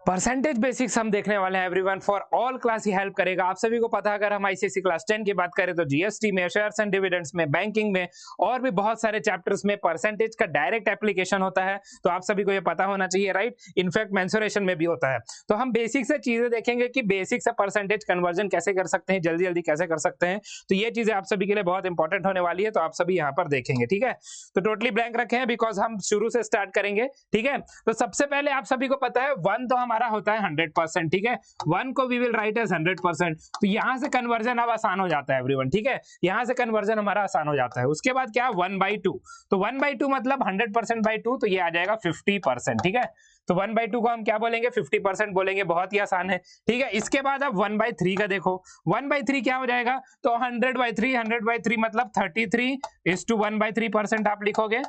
Percentage basics हम देखने वाले हैं everyone for all class he help करेगा। आप सभी को पता है, अगर हम आईसीएसई क्लास 10 की बात करें तो जीएसटी में, शेयर्स एंड डिविडेंड्स में, बैंकिंग में और भी बहुत सारे चैप्टर्स में परसेंटेज का डायरेक्ट एप्लीकेशन होता है। तो आप सभी को ये पता होना चाहिए, राइट। इनफैक्ट मेंसुरेशन में भी होता है। तो हम बेसिक से चीजें देखेंगे कि बेसिक से परसेंटेज कन्वर्जन कैसे कर सकते हैं, जल्दी जल्दी कैसे कर सकते हैं। तो ये चीजें आप सभी के लिए बहुत इंपॉर्टेंट होने वाली है, तो आप सभी यहाँ पर देखेंगे, ठीक है। तो टोटली ब्लैंक रखे हैं बिकॉज हम शुरू से स्टार्ट करेंगे, ठीक है। तो सबसे पहले आप सभी को पता है 1 तो हमारा होता है 100%, ठीक है। 1 को वी विल राइट एज 100%। तो यहां से कन्वर्जन अब आसान हो जाता है एवरीवन, ठीक है। यहां से कन्वर्जन हमारा आसान हो जाता है। उसके बाद क्या, 1/2। तो 1/2 मतलब 100% बाई 2, तो ये आ जाएगा 50%, ठीक है। तो 1/2 को हम क्या बोलेंगे, 50% बोलेंगे। बहुत ही आसान है, ठीक है। इसके बाद अब 1/3 का देखो, 1/3 क्या हो जाएगा, तो 100/3, 100/3 मतलब 33:1/3% आप लिखोगे,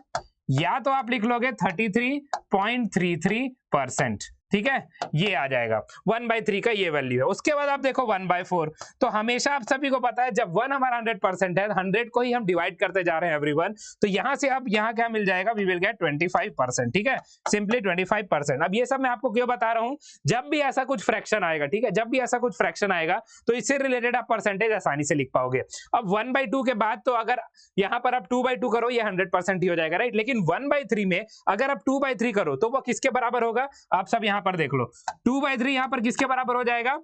या तो आप लिख लोगे 33.33%, ठीक है। ये आ जाएगा 1/3 का ये वैल्यू है। उसके बाद आप देखो 1/4। तो हमेशा आप सभी को पता है जब 1 हमारा 100% है, 100 को ही हम डिवाइड करते जा रहे हैं एवरीवन। तो यहां से अब यहाँ क्या मिल जाएगा, वी विल गेट 25%, ठीक है। सिंपली 25%। अब ये सब मैं आपको क्यों बता रहा हूं, जब भी ऐसा कुछ फ्रैक्शन आएगा, ठीक है, जब भी ऐसा कुछ फ्रैक्शन आएगा तो इससे रिलेटेड आप परसेंटेज आसानी से लिख पाओगे। अब 1/2 के बाद तो अगर यहाँ पर आप 2/2 करो, ये 100% ही हो जाएगा, राइट। लेकिन 1/3 में अगर आप 2/3 करो तो वो किसके बराबर होगा, आप सब यहाँ पर देख लो। 2/3 यहाँ पर किसके बराबर हो जाएगा,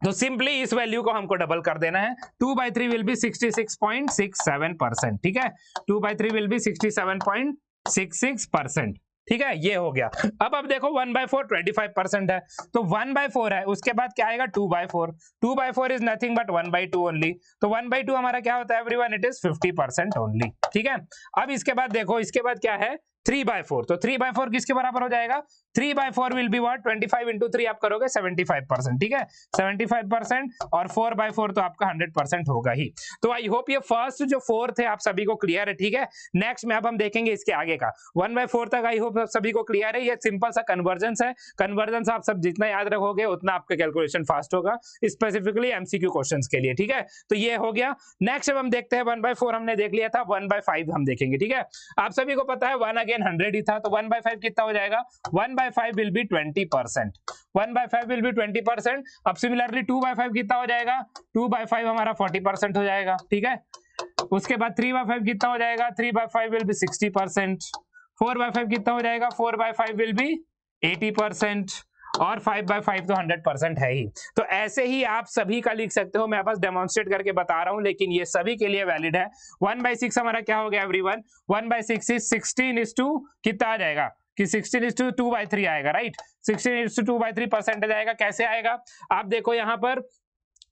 तो सिंपली इस वैल्यू को हमको डबल कर देना है। 2/3 विल बी 66.67%, ठीक है। 2/3 विल बी 67.66%, ठीक है। ये हो गया। अब देखो 1/4 25% है, तो 1/4 है। उसके बाद क्या आएगा, 2/4। 2/4 इज नथिंग बट 1/2 ओनली। तो 1/2 हमारा क्या होता है एवरीवन, इट इज 50% ओनली, ठीक है। अब इसके बाद देखो, इसके बाद क्या है, 3/4। तो 3/4 किसके बराबर हो जाएगा, 3/4 विल बी व्हाट, 25 into 3 आप करोगे 75%, ठीक है। 75% और 4/4 तो आपका 100% होगा ही। तो आई होप ये फर्स्ट जो 4 थे आप सभी को क्लियर है, ठीक है। नेक्स्ट में अब हम देखेंगे इसके आगे का 1/4 तक। आई होप सभी को क्लियर है। ये सिंपल सा कन्वर्जेंस है। कन्वर्जेंस आप सब जितना याद रखोगे उतना आपका कैलकुलेशन फास्ट होगा, स्पेसिफिकली एमसीक्यू क्वेश्चंस के लिए, ठीक है। तो ये हो गया। नेक्स्ट अब हम देखते हैं 1/4 हमने देख लिया था, 1/5 हम देखेंगे, ठीक है। आप सभी को पता है 1 अगेन 100 ही था, तो 1/5 कितना हो जाएगा, 1/5 विल बी 20%। 1/5 will be 20%। अब सिमिलरली 2/5 कितना हो जाएगा, 2/5 हमारा 40% हो जाएगा, ठीक है। उसके बाद 3/5 कितना हो जाएगा, 3/5 विल बी 60%। 4/5 कितना हो जाएगा, 4/5 विल बी 80%। और 5/5 तो 100% है ही। तो ऐसे ही आप सभी का लिख सकते हो। मैं बस डेमोन्स्ट्रेट करके बता रहा हूं, लेकिन ये सभी के लिए वैलिड है। 1/6 हमारा क्या हो गया एवरीवन, 1/6 इज 16 कितना आ जाएगा, कि 16:2/3 आएगा, राइट। 16:2/3 परसेंटेज आएगा। कैसे आएगा, आप देखो यहाँ पर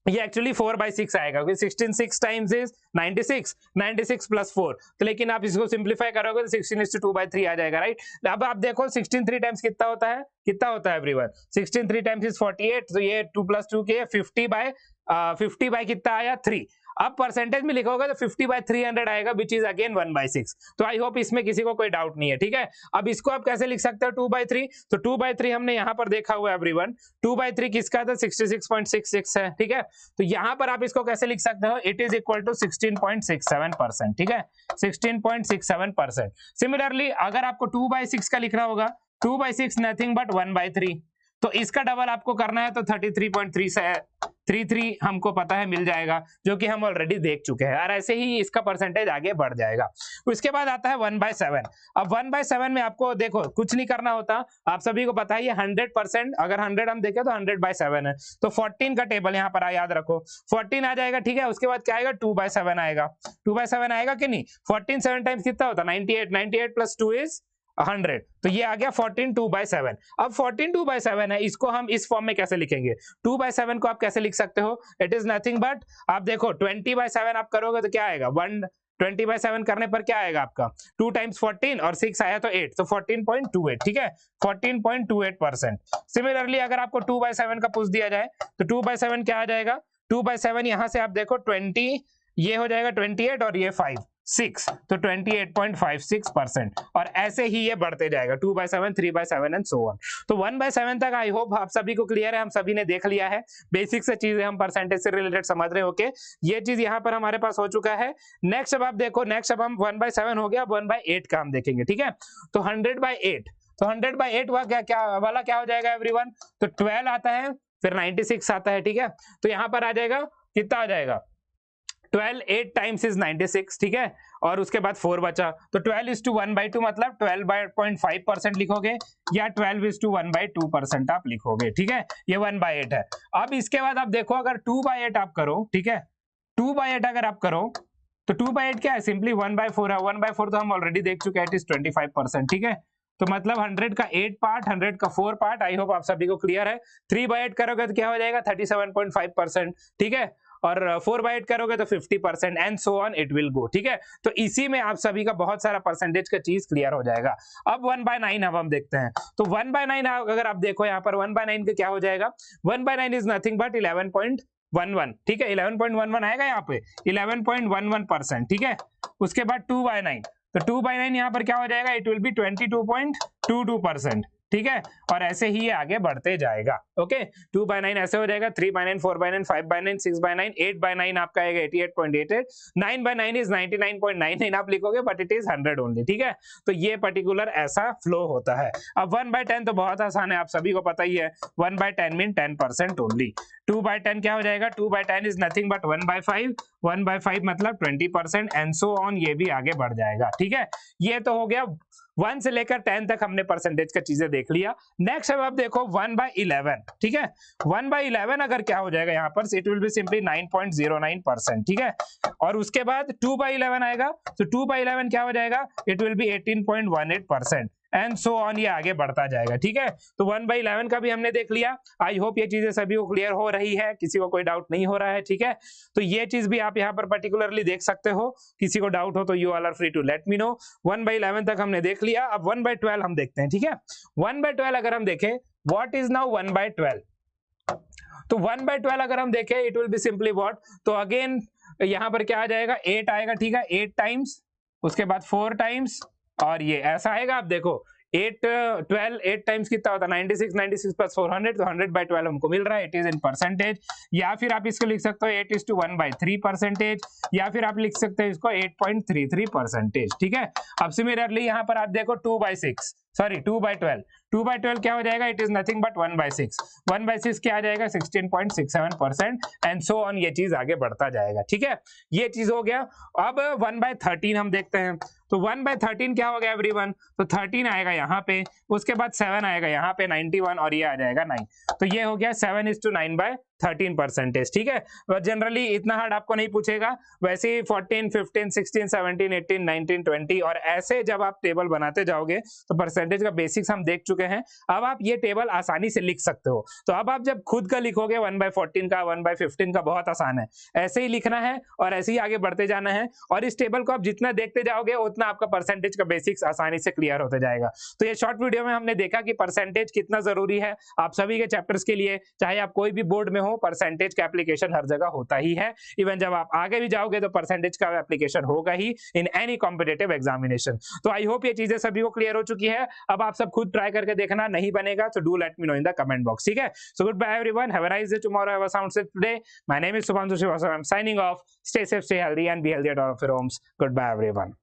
ये एक्चुअली 4/6 आएगा, क्योंकि 16 6 टाइम्स इज 96, 96 प्लस 4। तो लेकिन आप इसको सिंप्लीफाई करोगे तो 16:2/3 आ जाएगा, राइट। अब आप देखो 16 3 टाइम्स कितना होता है, कितना होता है एवरीवन, 16 3 टाइम्स इज 48। तो ये 2 + 2 के 50 बाय कितना आया, 3। अब परसेंटेज में लिखोगे तो 50/300 आएगा, विच इज अगेन 1/6। तो आई होप इसमें किसी को कोई डाउट नहीं है, ठीक है। अब इसको आप कैसे लिख सकते हो, 2/3। तो 2/3 हमने यहाँ पर देखा हुआ है एवरीवन। 2/3 किसका था, 66.66 है, ठीक है। तो यहाँ पर आप इसको कैसे लिख सकते हो, इट इज इक्वल टू 16.67%, ठीक है। 16.67%। सिमिलरली अगर आपको 2/6 का लिखना होगा, 2/6 नथिंग बट 1/3। तो इसका डबल आपको करना है, तो 33.33 हमको पता है मिल जाएगा, जो कि हम ऑलरेडी देख चुके हैं। और ऐसे ही इसका परसेंटेज आगे बढ़ जाएगा। उसके बाद आता है 1/7। अब 1/7 में आपको देखो कुछ नहीं करना होता, आप सभी को पता है ये 100%। अगर 100 हम देखें तो 100/7 है, तो 14 का टेबल यहाँ पर याद रखो, 14 आ जाएगा, ठीक है। उसके बाद क्या आएगा, 2/7 आएगा। 2/7 आएगा कि नहीं, 14 7 टाइम्स कितना होता है, 98। 98 + 2 इज 100। तो ये आ गया 14 2/7। अब 14 2/7 है, इसको हम इस फॉर्म में कैसे लिखेंगे, 2/7 को आप कैसे लिख सकते हो, इट इज नथिंग बट, आप देखो 20/7 आप करोगे तो क्या आएगा, 20/7 करने पर क्या आएगा आपका, 2 टाइम्स 14 और 6 आया तो 8, तो 14.28, ठीक है। 14.28%। सिमिलरली अगर आपको 2/7 का पूछ दिया जाए तो 2/7 क्या आ जाएगा, 2/7 यहां से आप देखो 20, ये हो जाएगा 28 और ये 5 6, तो 28.56%। और ऐसे ही ये बढ़ते जाएगा, 2/7 3/7 एंड सो ऑन। तो 1/7 तक आई होप आप सभी को क्लियर है, हम सभी ने देख लिया है। बेसिक से चीजें हम परसेंटेज से रिलेटेड समझ रहे हो के, ये चीज यहाँ पर हमारे पास हो चुका है। नेक्स्ट अब आप देखो, नेक्स्ट अब हम 1/7 हो गया, अब 1/8 का हम देखेंगे, ठीक है। तो 100/8, तो 100/8 वाला क्या हो जाएगा एवरीवन, तो 12 आता है, फिर 96 आता है, ठीक है। तो यहाँ पर आ जाएगा, कितना आ जाएगा, 12 8 टाइम्स इज 96, ठीक है, और उसके बाद 4 बचा, तो 12:1/2 मतलब 12.5% लिखोगे, या 12:1/2% आप लिखोगे, ठीक है। ये 1/8 है। अब इसके बाद आप देखो, अगर 2/8 आप करो, ठीक है, 2/8 अगर आप करो तो 2/8 क्या है, सिंपली 1/4 है। 1/4 तो हम ऑलरेडी देख चुके हैं, इट इज 25%, ठीक है। तो मतलब 100 का 8 पार्ट, 100 का 4 पार्ट, आई होप आप सभी को क्लियर है। 3/8 करोगे तो क्या हो जाएगा, 37.5%, ठीक है, और 4/8 करोगे तो 50%, and so on it will go, ठीक है। तो इसी में आप सभी का बहुत सारा परसेंटेज का चीज क्लियर हो जाएगा। अब 1/9 अब हम देखते हैं, तो 1/9 अगर आप देखो यहाँ पर 1/9 का क्या हो जाएगा, 1/9 इज नथिंग बट 11.11, ठीक है, 11.11 आएगा यहाँ पे, 11.11%, ठीक है। उसके बाद 2/9, तो 2/9 यहाँ पर क्या हो जाएगा, इट विल बी 22.22%, ठीक है, और ऐसे ही ये आगे बढ़ते जाएगा। ओके, 2/9 ऐसे हो जाएगा, 3/9, 4/9, 5/9, 6/9, 8/9 आपका आएगा 88.88, 9/9 इज 99.99 आप लिखोगे, बट इट इज 100 ओनली, ठीक है। तो ये पर्टिकुलर ऐसा फ्लो होता है। अब 1/10 तो बहुत आसान है, आप सभी को पता ही है, 1/10 मीन 10% ओनली। 2/10 क्या हो जाएगा, 2/10 इज नथिंग बट 1/5, 1/5 मतलब 20%, एंड सो ऑन, ये भी आगे बढ़ जाएगा, ठीक है। ये तो हो गया 1 से लेकर 10 तक हमने परसेंटेज का चीजें देख लिया। नेक्स्ट अब आप देखो 1/11, ठीक है। 1/11 अगर क्या हो जाएगा यहाँ पर, इट विल बी सिंपली 9.09%, ठीक है। और उसके बाद 2/11 आएगा, तो 2/11 क्या हो जाएगा, it will be 18.18%, and so on, ये आगे बढ़ता जाएगा, ठीक है। तो 1/11 का भी हमने देख लिया। आई होप ये चीजें सभी को क्लियर हो रही है, किसी को कोई डाउट नहीं हो रहा है, ठीक है। तो ये चीज भी आप यहाँ पर पर्टिकुलरली देख सकते हो, किसी को डाउट हो तो you all are free to let me know. 1/11 तक हमने देख लिया, अब 1/12 हम देखते हैं, ठीक है। 1/12 अगर हम देखें, व्हाट इज नाउ 1/12, तो 1/12 अगर हम देखें, it will be simply what, तो अगेन यहाँ पर क्या आ जाएगा, 8 आएगा, ठीक है, 8 टाइम्स, उसके बाद 4 टाइम्स, और ये ऐसा आएगा। आप देखो 8 12 8 टाइम्स कितना होता है, 96, 96 प्लस 400, तो 100/12 हमको मिल रहा है, इट इज इन परसेंटेज। या फिर आप इसको लिख सकते हो 8:1/3%, या फिर आप लिख सकते हो इसको 8.33%, ठीक है। अब सिमिलरली यहाँ पर आप देखो 2/6, सॉरी 2/12, 2/12 क्या हो जाएगा, इट इज नथिंग बट 1/6, 1/6 क्या आ जाएगा, 16.67%, एंड सो ऑन, ये चीज आगे बढ़ता जाएगा, ठीक है। ये चीज हो गया। अब 1/13 हम देखते हैं, तो 1/13 क्या हो गया एवरीवन, तो 13 आएगा यहाँ पे, उसके बाद 7 आएगा यहाँ पे 91, और ये आ जाएगा 9, तो ये हो गया 7:9/13%, ठीक है। जनरली इतना हार्ड आपको नहीं पूछेगा, वैसे ही 14, 15, 16, 17, 18, 19, 20 और ऐसे जब आप टेबल बनाते जाओगे तो परसेंटेज का बेसिक्स हम देख चुके हैं। अब आप ये टेबल आसानी से लिख सकते हो। तो अब आप जब खुद का लिखोगे 1/14 का, 1/15 का, बहुत आसान है, ऐसे ही लिखना है और ऐसे ही आगे बढ़ते जाना है, और इस टेबल को आप जितना देखते जाओगे उतना आपका परसेंटेज का बेसिक्स आसानी से क्लियर होते जाएगा। तो ये शॉर्ट वीडियो में हमने देखा कि परसेंटेज कितना जरूरी है आप सभी के चैप्टर्स के लिए, चाहे आप कोई भी बोर्ड में हो, परसेंटेज का एप्लीकेशन हर जगह होता ही है। इवन जब आप आगे भी जाओगे तो परसेंटेज का एप्लीकेशन होगा ही इन एनी कॉम्पिटिटिव एग्जामिनेशन। तो आई होप ये चीजें सभी को क्लियर हो चुकी है। अब आप सब खुद ट्राई करके देखना, नहीं बनेगा तो do let me know in the comment box, ठीक है। So good bye everyone, have a nice day, tomorrow have a sound safe today. My name is Shubhanshu Srivastava, I am signing off. Stay safe, stay healthy and be healthy at all of your homes. Good bye everyone.